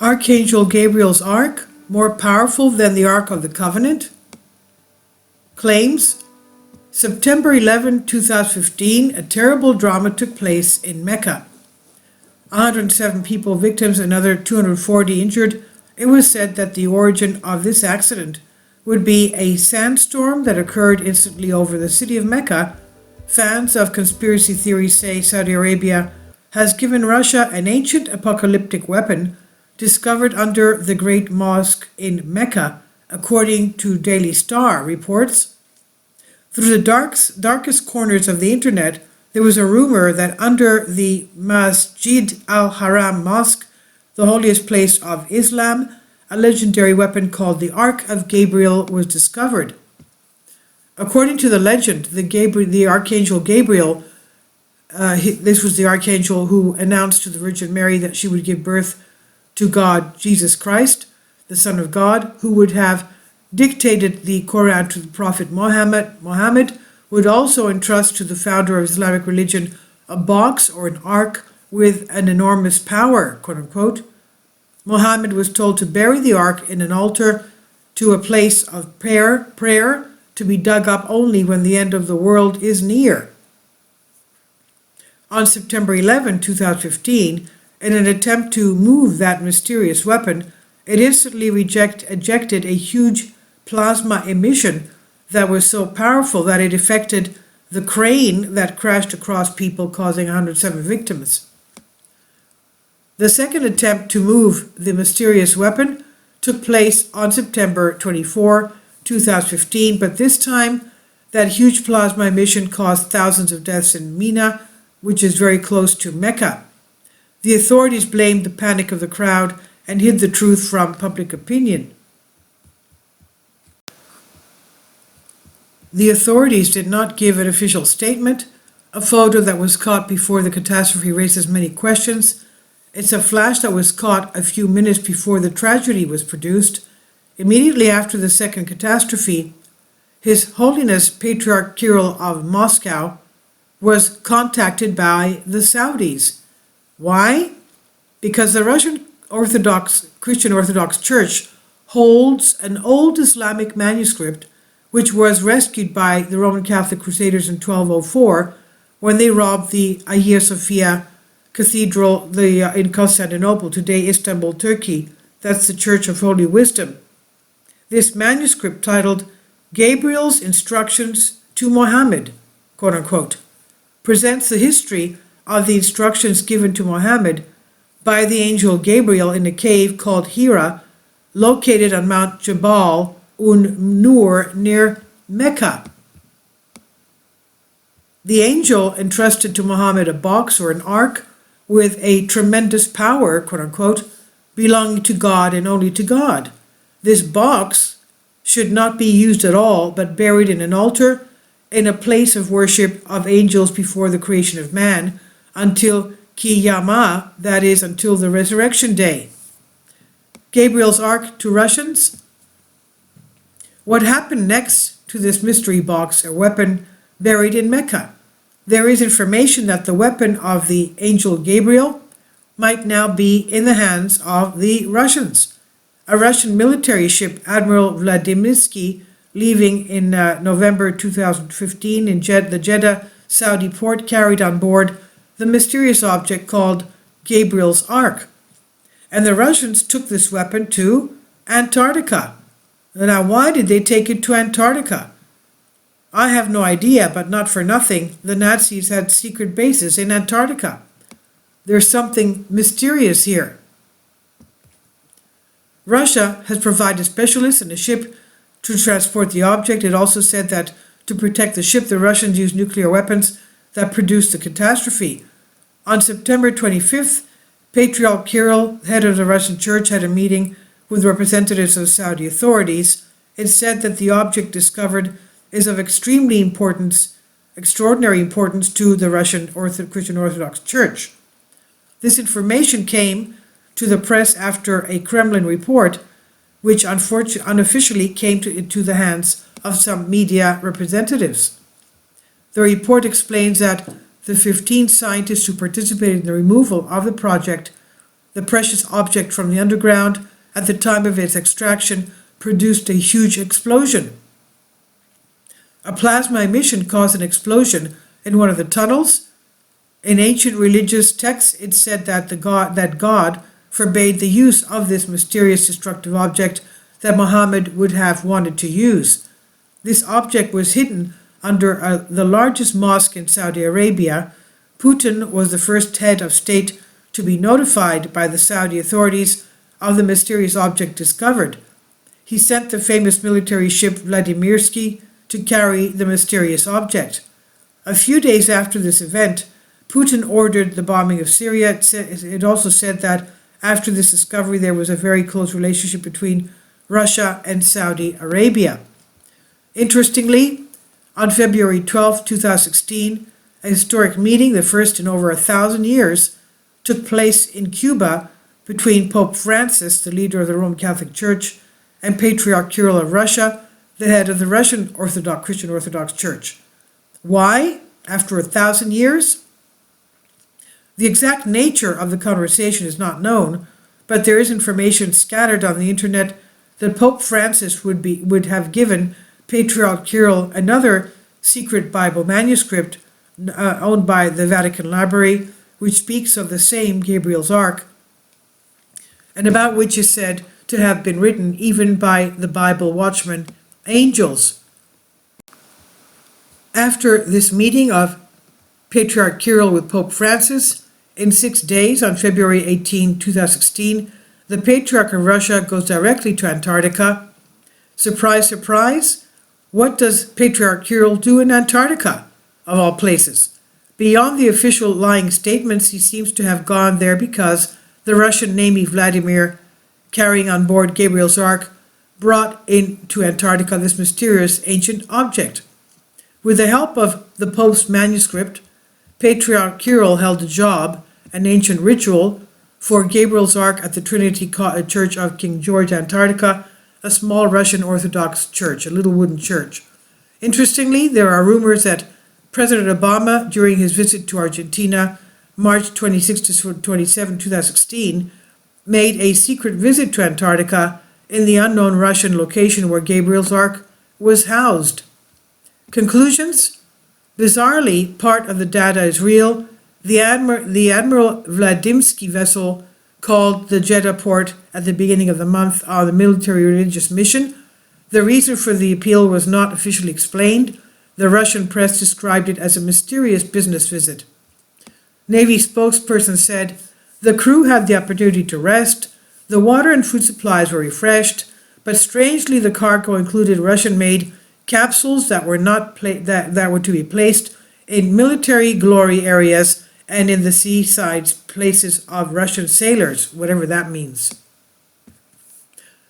Archangel Gabriel's Ark, more powerful than the Ark of the Covenant? Claims: September 11, 2015, a terrible drama took place in Mecca. 107 people victims, another 240 injured. It was said that the origin of this accident would be a sandstorm that occurred instantly over the city of Mecca. Fans of conspiracy theories say Saudi Arabia has given Russia an ancient apocalyptic weapon discovered under the Great Mosque in Mecca, according to Daily Star reports. Through the darkest corners of the internet, there was a rumor that under the Masjid al-Haram Mosque, the holiest place of Islam, a legendary weapon called the Ark-Of-Gabriel was discovered. According to the legend, the Archangel Gabriel, this was the archangel who announced to the Virgin Mary that she would give birth to God, Jesus Christ, the Son of God, who would have dictated the Quran to the Prophet Muhammad, would also entrust to the founder of Islamic religion a box or an ark with an enormous power, quote unquote. Muhammad was told to bury the ark in an altar to a place of prayer to be dug up only when the end of the world is near. On September 11, 2015, in an attempt to move that mysterious weapon, it instantly ejected a huge plasma emission that was so powerful that it affected the crane that crashed across people, causing 107 victims. The second attempt to move the mysterious weapon took place on September 24, 2015, but this time that huge plasma emission caused thousands of deaths in Mina, which is very close to Mecca. The authorities blamed the panic of the crowd and hid the truth from public opinion. The authorities did not give an official statement. A photo that was caught before the catastrophe raises many questions. It's a flash that was caught a few minutes before the tragedy was produced. Immediately after the second catastrophe, His Holiness Patriarch Kirill of Moscow was contacted by the Saudis. Why? Because the Russian Christian Orthodox Church holds an old Islamic manuscript which was rescued by the Roman Catholic Crusaders in 1204 when they robbed the Hagia Sophia Cathedral in Constantinople, today Istanbul, Turkey. That's the Church of Holy Wisdom. This manuscript, titled Gabriel's Instructions to Muhammad, quote unquote, presents the history of the instructions given to Muhammad by the angel Gabriel in a cave called Hira, located on Mount Jabal Nur near Mecca. The angel entrusted to Muhammad a box or an ark with a tremendous power, quote unquote, belonging to God and only to God. This box should not be used at all, but buried in an altar in a place of worship of angels before the creation of man, until Qiyamah, that is, until the resurrection day. Gabriel's Ark to Russians. What happened next to this mystery box or weapon buried in Mecca? There is information that the weapon of the angel Gabriel might now be in the hands of the Russians. A Russian military ship, Admiral Vladimirsky, leaving in November 2015 in the Jeddah, Saudi port, carried on board the mysterious object called Gabriel's Ark. And the Russians took this weapon to Antarctica. Now, why did they take it to Antarctica? I have no idea, but not for nothing, the Nazis had secret bases in Antarctica. There's something mysterious here. Russia has provided specialists and a ship to transport the object. It also said that to protect the ship, the Russians used nuclear weapons that produced the catastrophe. On September 25th, Patriarch Kirill, head of the Russian Church, had a meeting with representatives of Saudi authorities. It said that the object discovered is of extraordinary importance to the Russian Christian Orthodox Church. This information came to the press after a Kremlin report, which unofficially came to the hands of some media representatives. The report explains that the 15 scientists who participated in the removal of the project The precious object from the underground, at the time of its extraction, produced a huge explosion. A plasma emission caused an explosion in one of the tunnels. In ancient religious texts, it said that God forbade the use of this mysterious destructive object that Muhammad would have wanted to use. This object was hidden under the largest mosque in Saudi Arabia. Putin was the first head of state to be notified by the Saudi authorities of the mysterious object discovered. He sent the famous military ship Vladimirsky to carry the mysterious object. A few days after this event, Putin ordered the bombing of Syria. It also said that after this discovery there was a very close relationship between Russia and Saudi Arabia. Interestingly, on February 12, 2016, a historic meeting, the first in over 1,000 years, took place in Cuba between Pope Francis, the leader of the Roman Catholic Church, and Patriarch Kirill of Russia, the head of the Russian Christian Orthodox Church. Why? After 1,000 years? The exact nature of the conversation is not known, but there is information scattered on the internet that Pope Francis would have given Patriarch Kirill another secret Bible manuscript owned by the Vatican Library, which speaks of the same Gabriel's Ark, and about which is said to have been written even by the Bible watchmen, angels. After this meeting of Patriarch Kirill with Pope Francis, in 6 days, on February 18, 2016, the Patriarch of Russia goes directly to Antarctica. Surprise, surprise, what does Patriarch Kirill do in Antarctica, of all places? Beyond the official lying statements, he seems to have gone there because the Russian Navy Vladimir, carrying on board Gabriel's Ark, brought into Antarctica this mysterious ancient object. With the help of the Pope's manuscript, Patriarch Kirill held a job, an ancient ritual, for Gabriel's Ark at the Trinity Church of King George, Antarctica, a small Russian Orthodox church, a little wooden church. Interestingly, there are rumors that President Obama, during his visit to Argentina, March 26 to 27, 2016, made a secret visit to Antarctica in the unknown Russian location where Gabriel's Ark was housed. Conclusions? Bizarrely, part of the data is real. The Admiral Vladimsky vessel called the Jeddah port at the beginning of the month on a military religious mission. The reason for the appeal was not officially explained. The Russian press described it as a mysterious business visit. Navy spokesperson said, the crew had the opportunity to rest, the water and food supplies were refreshed, but strangely the cargo included Russian-made capsules that were to be placed in military glory areas and in the seaside places of Russian sailors, whatever that means.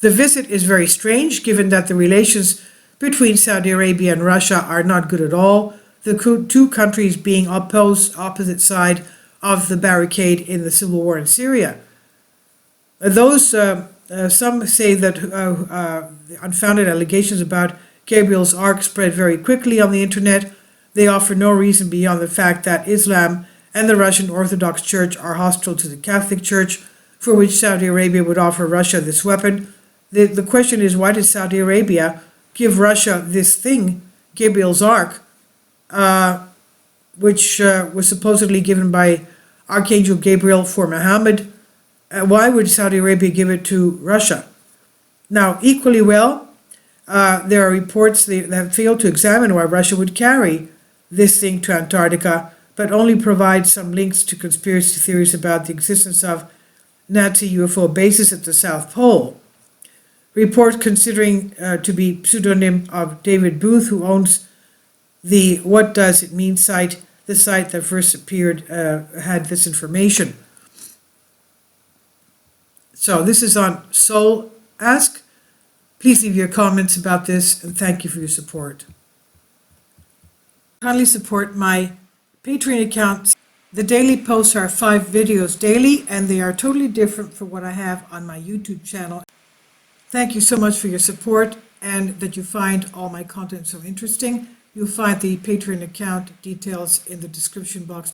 The visit is very strange, given that the relations between Saudi Arabia and Russia are not good at all, the two countries being opposite side of the barricade in the civil war in Syria. Some say that unfounded allegations about Gabriel's Ark spread very quickly on the internet. They offer no reason beyond the fact that Islam and the Russian Orthodox Church are hostile to the Catholic Church, for which Saudi Arabia would offer Russia this weapon. The question is, why did Saudi Arabia give Russia this thing, Gabriel's Ark, which was supposedly given by Archangel Gabriel for Muhammad? Why would Saudi Arabia give it to Russia? Now, equally well, there are reports that have failed to examine why Russia would carry this thing to Antarctica, but only provide some links to conspiracy theories about the existence of Nazi UFO bases at the South Pole. Report considering to be pseudonym of David Booth, who owns the What Does It Mean site, the site that first appeared, had this information. So this is on Soul Ask. Please leave your comments about this, and thank you for your support. Kindly support my Patreon account. The daily posts are 5 videos daily, and they are totally different from what I have on my YouTube channel. Thank you so much for your support, and that you find all my content so interesting. You'll find the Patreon account details in the description box